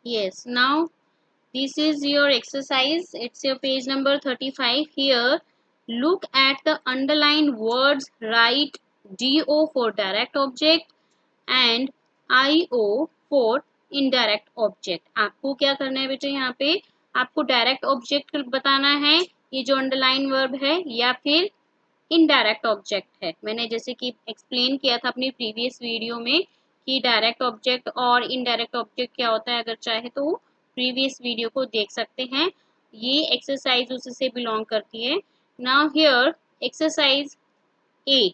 Yes, now this is your exercise. It's your page number 35. Here, look at the underlined words. Write DO for direct object and IO for indirect object. आपको क्या करना है बेटे, यहाँ पे आपको direct object बताना है, ये जो अंडरलाइन वर्ब है, या फिर इनडायरेक्ट ऑब्जेक्ट है। मैंने जैसे कि एक्सप्लेन किया था अपनी प्रीवियस वीडियो में कि डायरेक्ट ऑब्जेक्ट और इनडायरेक्ट ऑब्जेक्ट क्या होता है, अगर चाहे तो प्रीवियस वीडियो को देख सकते हैं। ये एक्सरसाइज उससे बिलोंग करती है। Now here exercise A,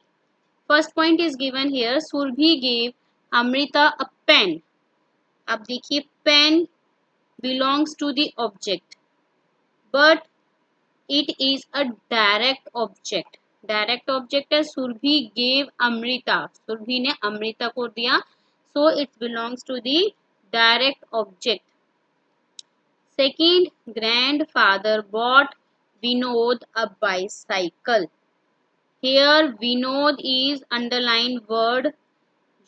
first point is given here, Surabhi gave Amrita a pen. अब देखिए, pen belongs to the object but it is a direct object. Direct object है, सुरभि गेव अमृता, सुरभि ने अमृता को दिया, so it belongs to the direct object. Second, grandfather bought Vinod a bicycle. Here Vinod is underline word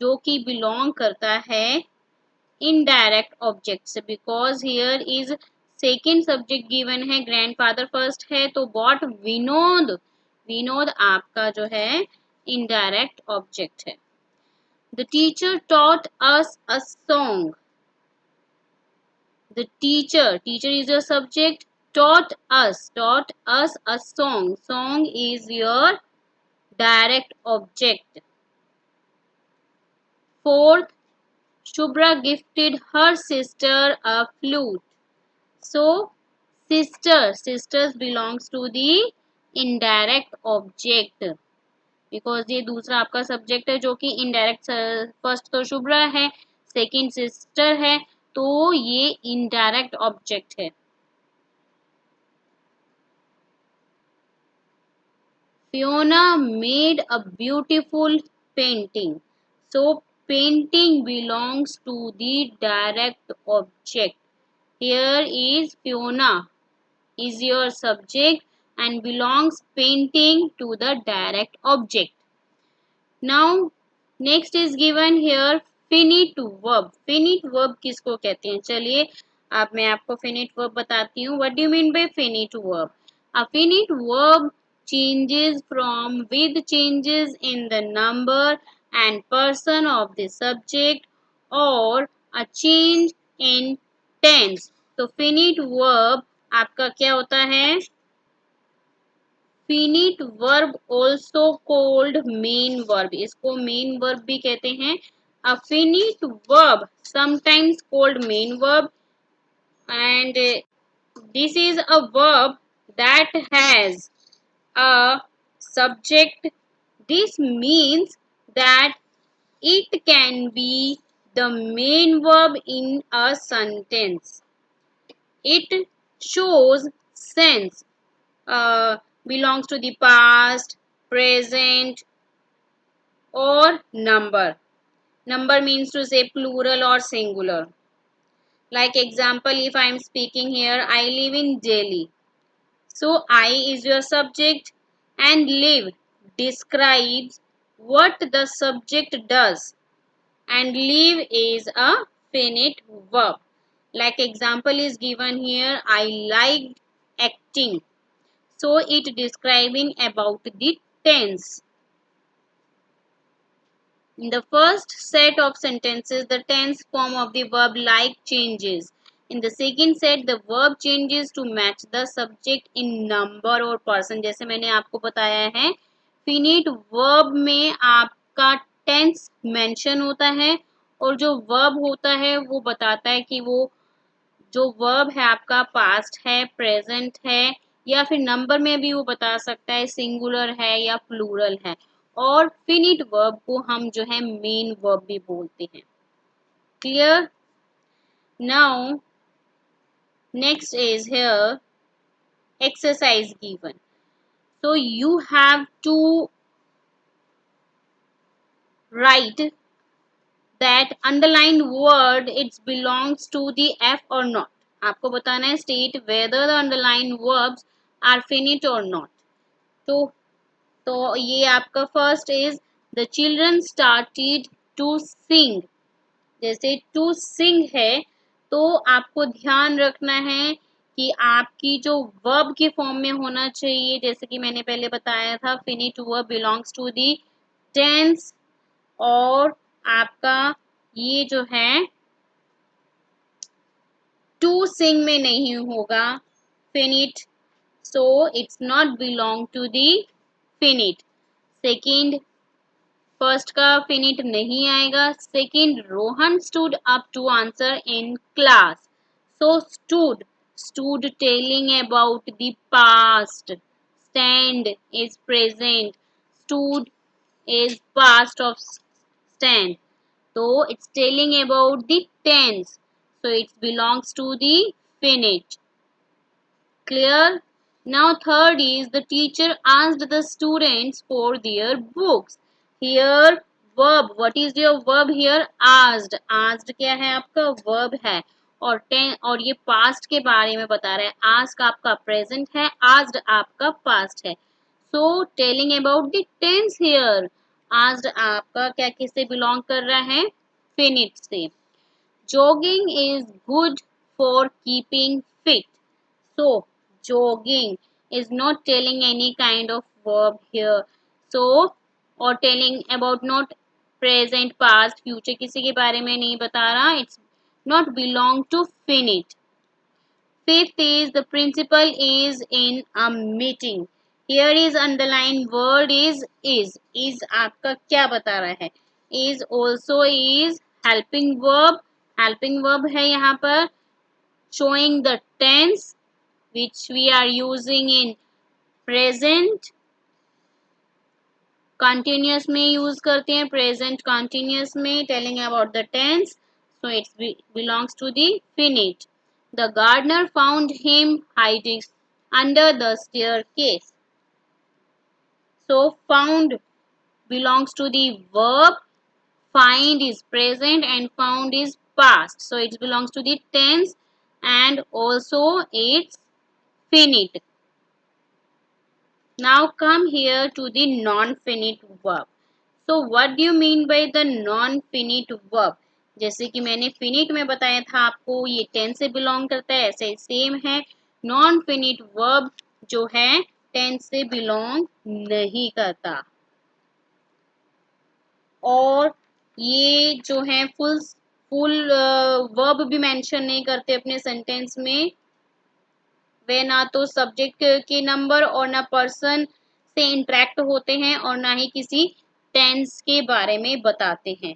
जो कि belong करता है indirect object से, because here is second subject given है, ग्रैंडफादर फर्स्ट है, तो बॉट विनोद, विनोद आपका जो है इनडायरेक्ट ऑब्जेक्ट है। The teacher taught us a song. The teacher, teacher is your subject, taught us a song, song is your direct object. Fourth, Shubhra gifted her sister a flute. So, sister, sisters belongs to the indirect object, because ये दूसरा आपका subject है जो कि indirect, first तो शुभ्रा है, second sister है, तो ये इनडायरेक्ट ऑब्जेक्ट है। Fiona made a beautiful painting. So painting belongs to the direct object. Here is Fiona is your subject and belongs painting to the direct object. Now next is given here finite verb. Finite verb किसको कहते हैं, चलिए अब मैं आपको finite verb बताती हूँ. What do you mean by finite verb? A finite verb changes from with changes in the number and person of the subject or a change in tense. तो finite verb आपका क्या होता है? finite verb also called main verb, इसको main verb भी कहते हैं। A finite verb sometimes called main verb, and this is a verb that has a subject. This means that it can be the main verb in a sentence. It shows sense, uh, belongs to the past, present, or number. Number means to say plural or singular. Like example, if I am speaking here, I live in Delhi. So I is your subject and live describes what the subject does, and live is a finite verb. Like example is given here, I liked acting. So it describing about the tense. In the first set of sentences, the tense form of the verb like changes. In the second set, the verb changes to match the subject in number or person. जैसे मैंने आपको बताया है, finite verb में आपका tense mention होता है, और जो verb होता है वो बताता है कि वो जो वर्ब है आपका पास्ट है, प्रेजेंट है, या फिर नंबर में भी वो बता सकता है सिंगुलर है या प्लूरल है। और फिनिट वर्ब को हम जो है मेन वर्ब भी बोलते हैं। Clear? Now next is here exercise given. So you have to write that underlined word it belongs to the F or not. आपको बताना है state whether the underlined verbs are finite or not. तो ये आपका first is the children started to sing. जैसे to सिंग है तो आपको ध्यान रखना है कि आपकी जो वर्ब के फॉर्म में होना चाहिए, जैसे कि मैंने पहले बताया था, finite verb belongs to the tense, और आपका ये जो है टू सिंग में नहीं होगा finite, so it's not belong to the finite. Second, first का फिनिट नहीं आएगा. Second, Rohan stood up to answer in class. So stood telling about the past. Stand is present. Stood is past of stand. So it's telling about the tense. So it belongs to the finite. Clear? Now third is the teacher asked the students for their books. Here verb. What is your verb here? Asked. Asked क्या है आपका verb है. और ये past के बारे में बता रहा है. Ask आपका present है. Asked आपका past है. So telling about the tense here. Asked आपका क्या किससे belong कर रहा है? Finite से. Jogging is good for keeping fit. So, jogging is not telling any kind of verb here. So, or telling about not present, past, future किसी के बारे में नहीं बता रहा. It's not belong to finite. Fifth is the principal is in a meeting. Here is underline word is. Is आपका क्या बता रहा है? Is also is helping verb. Helping verb है यहाँ पर, showing the tense which we are using in present. Continuous में use करते हैं, present continuous में telling about the tense. So it belongs to the finite. The gardener found him hiding under the staircase. So found belongs to the verb. Find is present and found is past. So it belongs to the tense and also it's finite. Now come here to the non-finite verb. So what do you mean by the non-finite verb? जैसे कि मैंने finite में बताया था आपको, ये tense से belong करता है, ऐसे सेम है. Non-finite verb जो है tense से belong नहीं करता, और ये जो है फुल वर्ब भी मेंशन नहीं करते अपने सेंटेंस में. वे ना तो सब्जेक्ट के नंबर और ना पर्सन से इंटरेक्ट होते हैं और ना ही किसी टेंस के बारे में बताते हैं.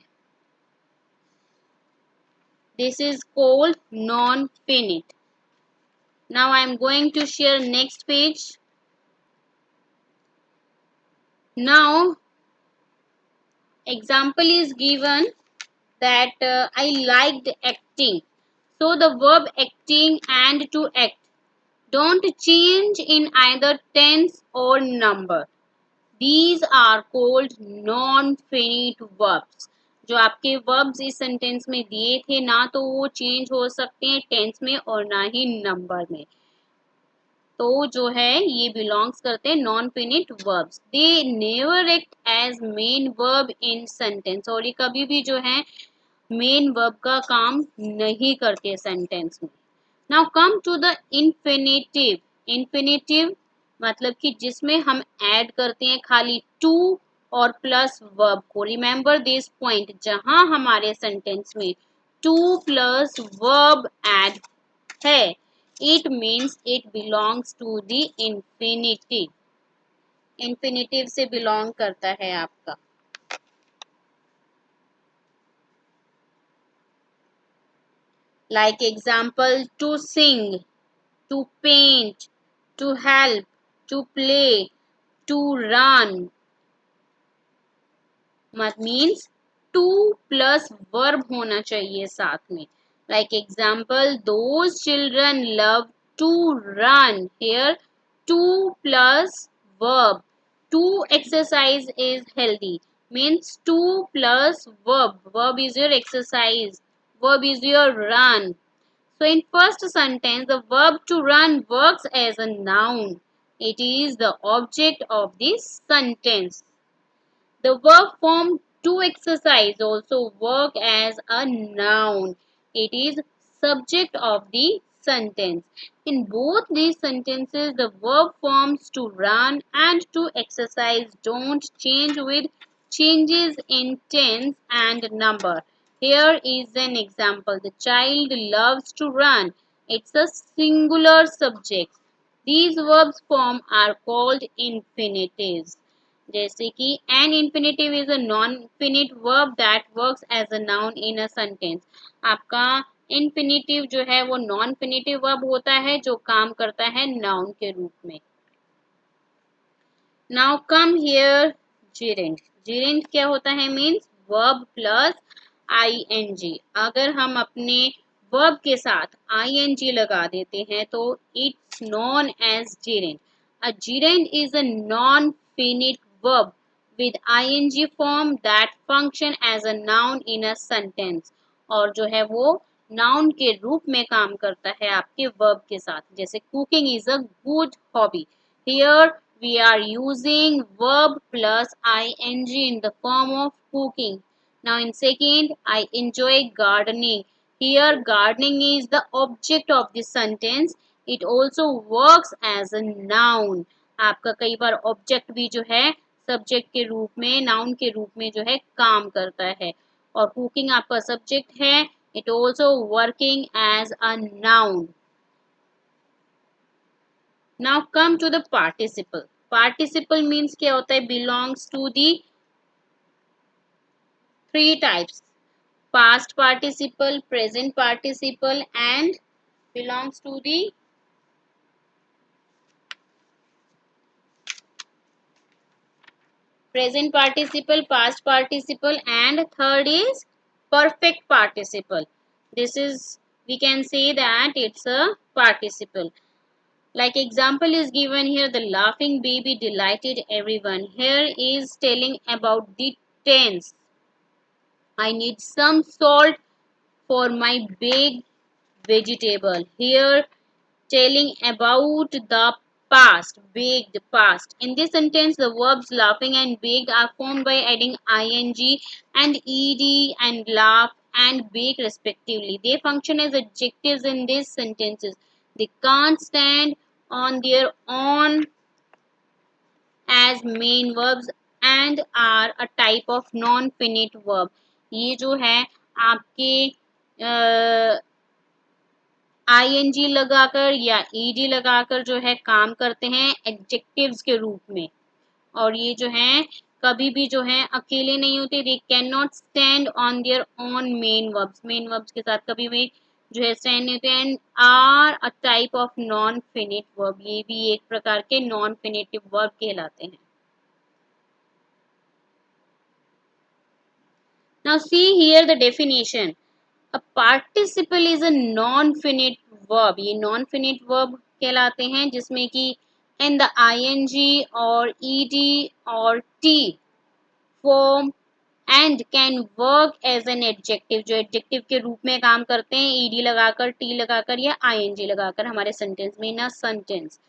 This is called non finite. Now I am going to share next page. Now example is given that I liked acting. So the verb acting and to act don't change in either tense or number. These are called non-finite verbs. जो आपके verbs इस sentence में दिए थे ना, तो वो change हो सकते हैं टेंस में और ना ही नंबर में. तो जो है ये बिलोंग्स करते हैं non finite verbs. They never act as main verb in sentence. और ये कभी भी जो है मेन वर्ब का काम नहीं करते सेंटेंस में. Now come to the infinitive. Infinitive मतलब कि जिसमें हम ऐड करते हैं खाली टू और प्लस वर्ब को. रिमेंबर दिस पॉइंट, जहां हमारे सेंटेंस में टू प्लस वर्ब ऐड है, it means it belongs to the infinitive. Infinitive से बिलोंग करता है आपका. Like example, to sing, to paint, to help, to play, to run. Means to plus verb होना चाहिए साथ में. Like example, those children love to run. Here two plus verb. To exercise is healthy. Means two plus verb. Verb is your exercise. Verb is your run. So in first sentence, the verb to run works as a noun. It is the object of this sentence. The verb form to exercise also work as a noun. It is subject of the sentence. In both these sentences, the verb forms to run and to exercise don't change with changes in tense and number. Here is an example. The child loves to run. It's a singular subject. These verbs form are called infinitives. जैसे कि an infinitive is a non-finite verb that works as a noun in a sentence. आपका infinitive जो है वो non-finitive verb होता है जो काम करता है noun के रूप में. Now come here gerund. Gerund क्या होता है? Means verb plus ing. अगर हम अपने verb के साथ ing लगा देते हैं तो it's known as gerund. A gerund is a non-finite verb with ing form that function as a noun in a sentence. और जो है वो noun के रूप में काम करता है आपके verb के साथ. जैसे cooking is a good hobby. Here we are using verb plus ing in the form of cooking. Now in second, I enjoy gardening. Here gardening is the object of the sentence. It also works as a noun. आपका कई बार object भी जो है subject के रूप में noun के रूप में जो है काम करता है और कुकिंग आपका सब्जेक्ट है. It also working as a noun. Now come to the participle. Participle means क्या होता है? Belongs to the three types: past participle, present participle, and belongs to the present participle, past participle, and third is perfect participle. This is, we can say that it's a participle. Like example is given here, the laughing baby delighted everyone. Here is telling about the tense. I need some salt for my baked vegetable. Here telling about the past, baked past. In this sentence, the verbs laughing and baked are formed by adding ing and ed and laugh and bake respectively. They function as adjectives in these sentences. They can't stand on their own as main verbs and are a type of non-finite verb. ये जो है आपके ing लगाकर या ed लगाकर जो है काम करते हैं एडजेक्टिव्स के रूप में. और ये जो है कभी भी जो है अकेले नहीं होते. They can not stand on their own main verbs के साथ कभी भी जो है स्टैंड नहीं होते. And are a type of non finite verb. ये भी एक प्रकार के नॉन फिनिटिव वर्ब कहलाते हैं. Now see here the definition. A participle is a non-finite verb. ये non-finite verb कहलाते हैं जिसमें कि in the ing और ed और t form and can work as an adjective. जो adjective के रूप में काम करते हैं ed लगाकर t लगाकर या ing लगाकर हमारे sentence में. in a sentence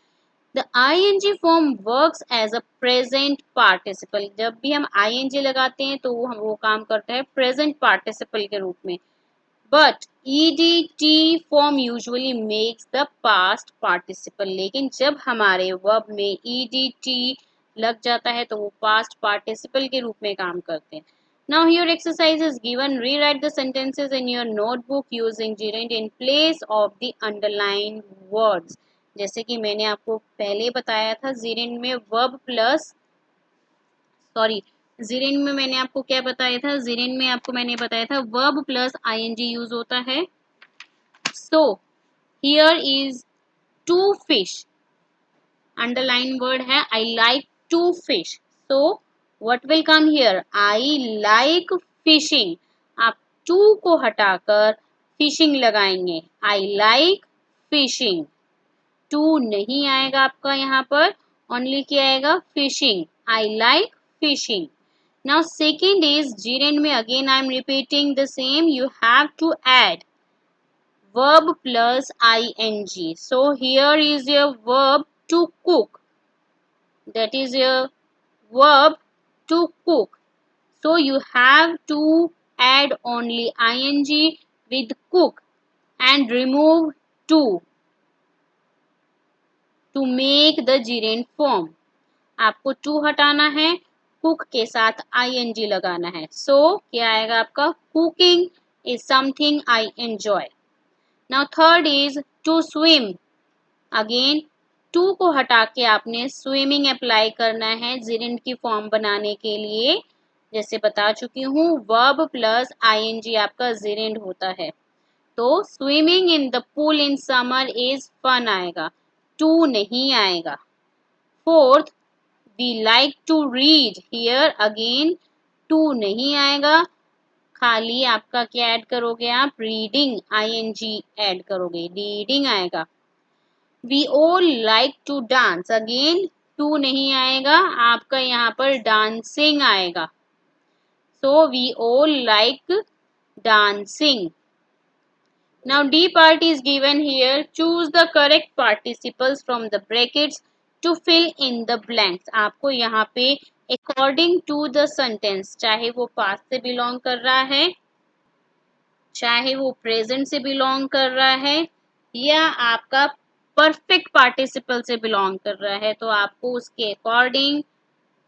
the ing form works as a present participle. जब भी हम ing लगाते हैं तो वो काम करता है present participle के रूप में. But edt form usually makes the past participle. लेकिन जब हमारे verb में edt लग जाता है तो वो past participle के रूप में काम करते हैं. Now here exercise is given. Rewrite the sentences in your notebook using gerund in place of the underlined words. जैसे कि मैंने आपको पहले बताया था gerund में verb plus gerund में मैंने आपको क्या बताया था? gerund में आपको मैंने बताया था verb plus ing यूज होता है. So here is to fish. Underline word है I like to fish. So what will come here? I like fishing. आप to को हटाकर fishing लगाएंगे. I like fishing. To नहीं आएगा आपका यहाँ पर. Only क्या आएगा? Fishing. I like fishing. Now second is gerund में again I am repeating the same. You have to add verb plus ing. So here is your verb to cook. That is your verb to cook. So you have to add only ing with cook. and remove to make the gerund form. आपको to हटाना है, cook के साथ ing लगाना है. So क्या आएगा आपका? Cooking is something I enjoy. Now third is to swim. Again to को हटा के आपने swimming अप्लाई करना है gerund की फॉर्म बनाने के लिए. जैसे बता चुकी हूँ, verb प्लस ing आपका gerund होता है. तो swimming in the pool in summer is fun आएगा, टू नहीं आएगा. Fourth, we like to read. Here again to नहीं आएगा, खाली आपका क्या ऐड करोगे आप? रीडिंग, ing ऐड करोगे, रीडिंग आएगा. We all like to dance. Again to नहीं आएगा, आपका यहाँ पर डांसिंग आएगा. So we all like dancing. Now D part is given here. Choose the correct participles from the brackets to fill in the blanks. आपको यहाँ पे according to the sentence, चाहे वो past से belong कर रहा है, चाहे वो present से belong कर रहा है, या आपका perfect participle से belong कर रहा है, तो आपको उसके according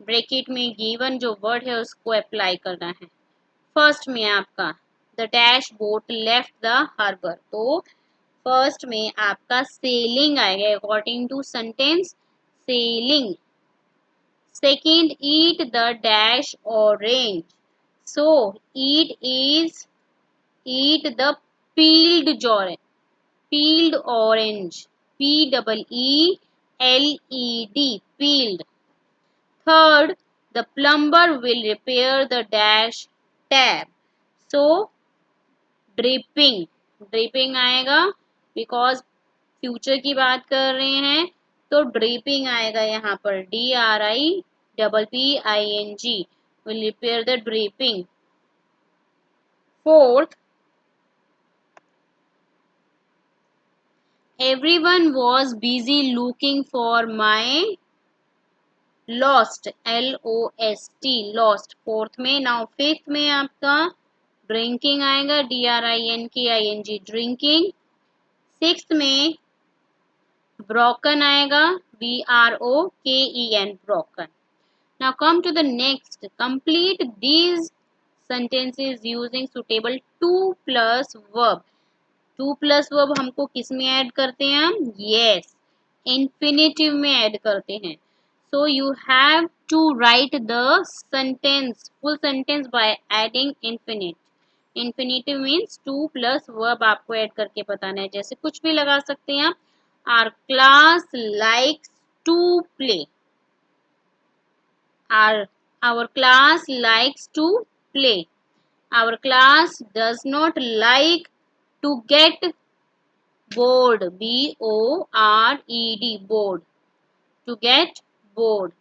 bracket में given जो word है उसको apply करना है. फर्स्ट में आपका the dash boat left the harbour, तो फर्स्ट में आपका सेलिंग आएगा according to sentence, sailing. Second, eat the dash orange, so eat is eat the peeled orange, PEELED, peeled. Third, the plumber will repair the dash tap, so dripping आएगा, because future की बात कर रहे हैं तो dripping आएगा यहाँ पर, DRIPPING, will repair the dripping. Fourth, everyone was busy looking for my lost, LOST, lost fourth में. नाउ फिफ्थ में आपका ड्रिंकिंग आएगा, DRINKING, ड्रिंकिंग. सिक्स्थ में broken आएगा, BROKEN, broken. Now come to the next. Complete these sentences using suitable to plus verb. To plus verb हमको किस में add करते हैं हम? Yes, infinitive में ऐड करते हैं. So you have to write the sentence, full sentence by adding infinite. Infinitive means to plus verb आपको ऐड करके बताना है. जैसे कुछ भी लगा सकते हैं आप. Our class likes to play. Our class likes to play. Our class does not like to get bored, BORED, bored, to get bored.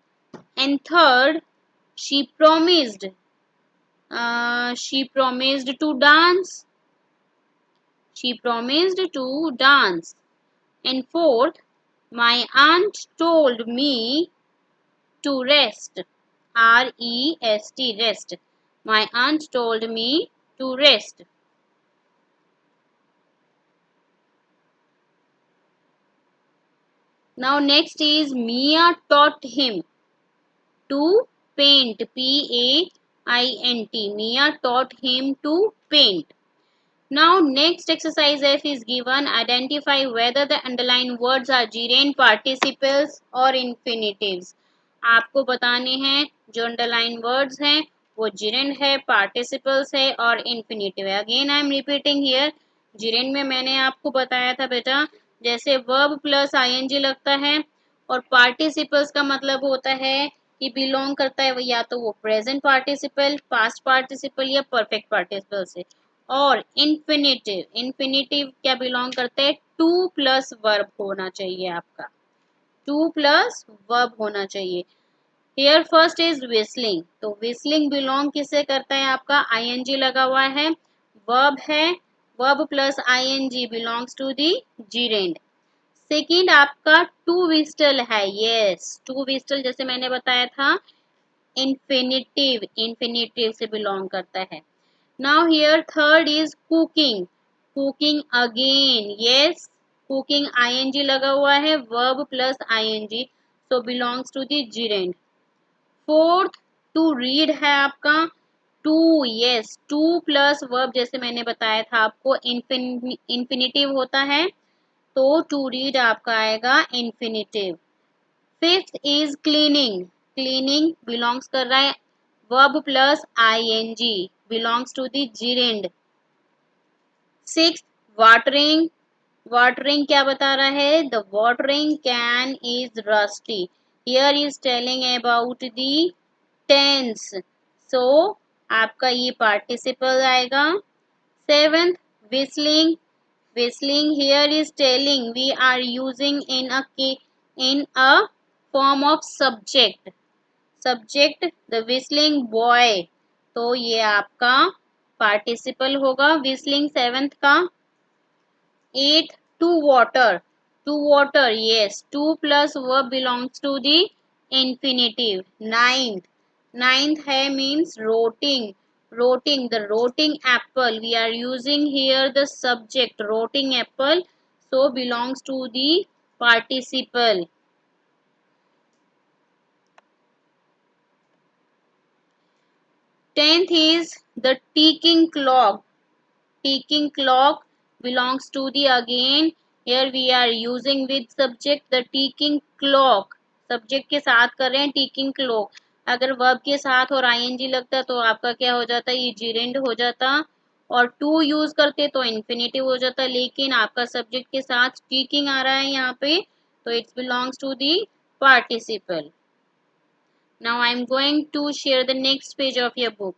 And third, she promised to dance. She promised to dance. And fourth, my aunt told me to rest, REST, rest. My aunt told me to rest. Now next is Mia taught him to paint, PAINT. Mia taught him to paint. Now next exercise F is given. Identify whether the underlined words are gerund participles or infinitives. आपको बताने हैं जो underline words हैं वो gerund है, participles है और infinitive है. Again I am repeating here. gerund में मैंने आपको बताया था बेटा, जैसे verb प्लस ing लगता है, और participles का मतलब होता है कि बिलोंग करता है या तो वो प्रेजेंट पार्टिसिपल, पास्ट पार्टिसिपल या परफेक्ट पार्टिसिपल से. और इन्फिनेटिव क्या बिलोंग करता है? टू प्लस वर्ब होना चाहिए आपका, टू प्लस वर्ब होना चाहिए. हियर फर्स्ट इज विस्लिंग, तो विस्लिंग बिलोंग किसे करता है आपका? ing लगा हुआ है, वर्ब है, verb plus ing belongs to the gerund. Second आपका टू विस्टल है, यस टू विस्टल जैसे मैंने बताया था इन्फिनेटिव से बिलोंग करता है. Now here third is cooking. Cooking again, yes cooking ing लगा हुआ है, verb plus ing, so belongs to the gerund. Fourth, to read है आपका, to, yes to plus verb, जैसे मैंने बताया था आपको इंफिनिटिव होता है, तो टू रीड आपका आएगा infinitive. Fifth is cleaning, cleaning belongs कर रहा है verb plus ing, belongs to the gerund. Six, watering, watering क्या बता रहा है, the watering can is rusty, here is telling about the tense, so आपका ये पार्टिसिपल आएगा। Seventh, whistling, whistling here is telling we are using in a form of subject, subject the whistling boy, तो ये आपका participle होगा whistling seventh का। Eight, to water, to water, yes to plus verb belongs to the infinitive। Ninth, ninth है means rotting, rotting the rotting apple, we are using here the subject rotting apple, so belongs to the participle। Tenth is the ticking clock, ticking clock belongs to the again, here we are using with subject the ticking clock, subject के साथ कर रहे हैं ticking clock, अगर verb के साथ और ing लगता तो आपका क्या हो जाता, ये gerund हो जाता, और to यूज करते तो infinitive हो जाता, लेकिन आपका subject के साथ ticking आ रहा है यहाँ पे, तो it belongs to the participle। Now I am going to share the next page of your book.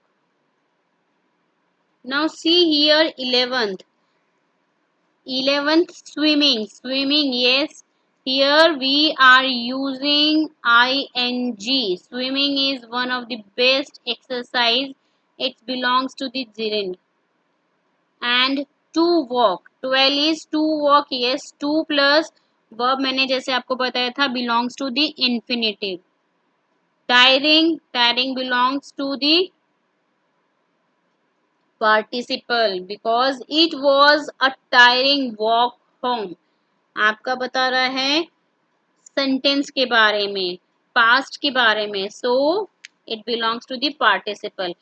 Now see here 11th, 11th swimming, swimming, yes here we are using ing, swimming is one of the best exercise, it belongs to the gerund। and to walk, 12 is to walk, yes to plus verb मैंने जैसे आपको बताया था belongs to the infinitive। tiring, tiring belongs to the participle because it was a tiring walk home, आपका बता रहा है sentence के बारे में, पास्ट के बारे में, so it belongs to the participle.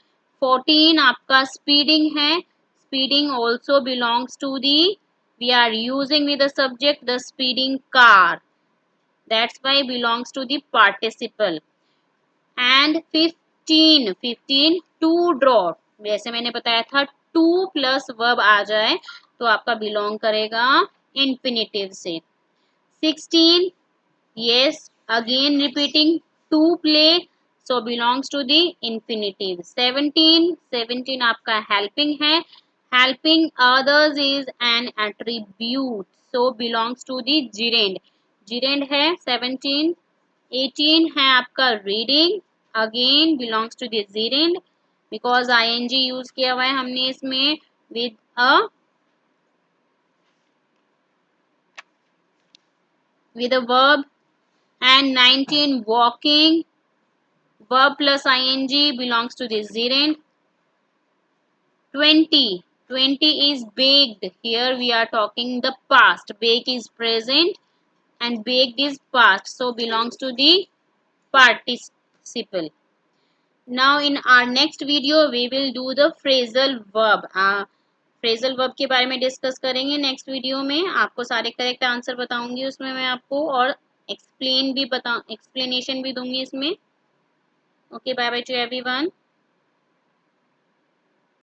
14 आपका स्पीडिंग है, speeding also belongs to the, we are using with the subject the speeding car, that's why belongs to the participle. And 15, 15 to draw, जैसे मैंने बताया था to plus verb आ जाए तो आपका belong करेगा इंफिनिटिव से। 16, yes again repeating to play, so belongs to the infinitive। 17, 17 आपका helping है, helping others is an attribute, so belongs to the gerund, gerund है 17। 18 है आपका reading, again belongs to the gerund because ing use किया हुआ है हमने इसमें with a verb। and 19 walking, verb plus ing belongs to the gerund। 20, 20 is baked, here we are talking the past, bake is present and baked is past, so belongs to the participle। now in our next video we will do the phrasal verb, phrasal verb के बारे में discuss करेंगे next video में, आपको सारे correct answer बताऊंगी उसमें मैं आपको, और एक्सप्लेनेशन भी दूंगी इसमें। Okay, bye bye to everyone.